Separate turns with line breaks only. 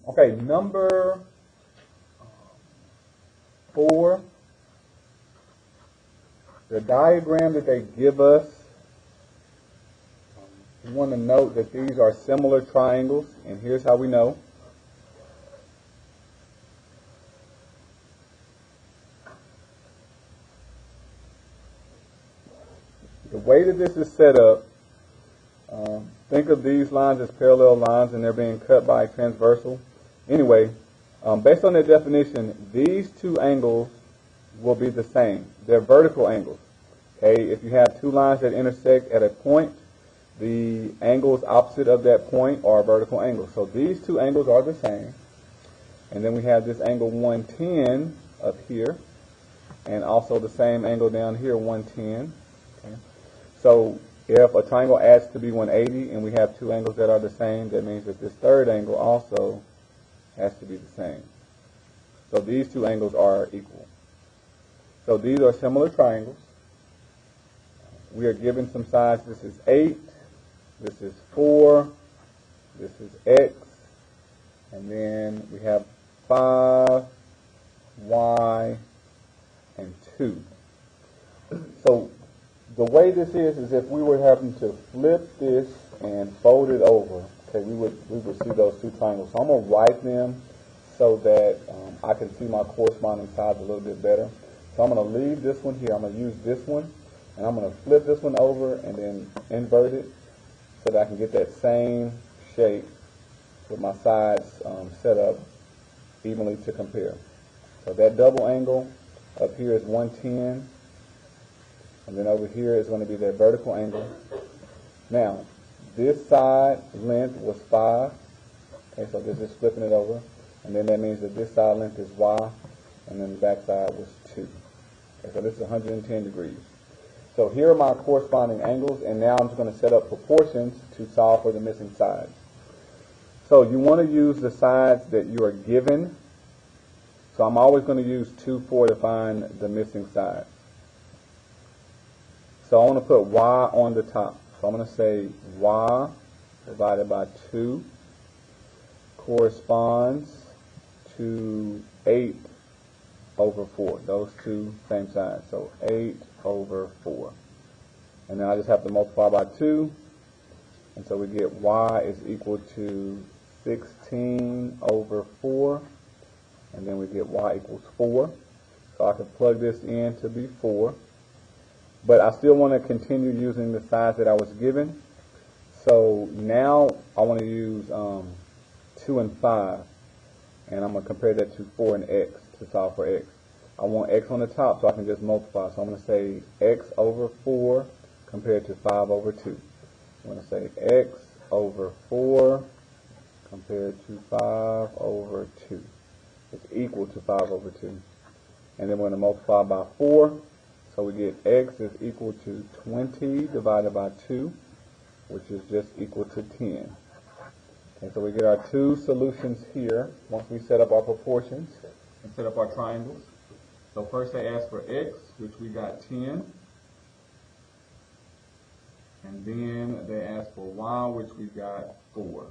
Okay, number 4, the diagram that they give us, you want to note that these are similar triangles, and here's how we know. The way that this is set up, think of these lines as parallel lines and they're being cut by a transversal. Anyway, based on their definition, these two angles will be the same. They're vertical angles. Okay, if you have two lines that intersect at a point, the angles opposite of that point are vertical angles. So these two angles are the same. And then we have this angle 110 up here, and also the same angle down here, 110. Okay. So if a triangle adds to be 180 and we have two angles that are the same, that means that this third angle also has to be the same. So these two angles are equal. So these are similar triangles. We are given some sides. This is 8, this is 4, this is x, and then we have 5, y, and 2. So the way this is if we were having to flip this and fold it over, okay, we would see those two triangles. So I'm going to write them so that I can see my corresponding sides a little bit better. So I'm going to leave this one here. I'm going to use this one, and I'm going to flip this one over and then invert it so that I can get that same shape with my sides set up evenly to compare. So that double angle up here is 110. And then over here is going to be that vertical angle. Now, this side length was 5. Okay, so this is flipping it over. And then that means that this side length is y, and then the back side was 2. Okay, so this is 110 degrees. So here are my corresponding angles, and now I'm just going to set up proportions to solve for the missing sides. So you want to use the sides that you are given. So I'm always going to use 2, 4 to find the missing sides. So I want to put y on the top. So I'm going to say y divided by 2 corresponds to 8 over 4. Those two same sides. So 8 over 4. And then I just have to multiply by 2. And so we get y is equal to 16 over 4. And then we get y equals 4. So I can plug this in to be 4. But I still want to continue using the sides that I was given. So now I want to use 2 and 5. And I'm going to compare that to 4 and x to solve for x. I want x on the top, so I can just multiply. So I'm going to say x over 4 compared to 5 over 2. I'm going to say x over 4 compared to 5 over 2. It's equal to 5 over 2. And then we're going to multiply by 4. So we get x is equal to 20 divided by 2, which is just equal to 10. Okay, so we get our two solutions here once we set up our proportions and set up our triangles. So first they ask for x, which we got 10. And then they ask for y, which we got 4.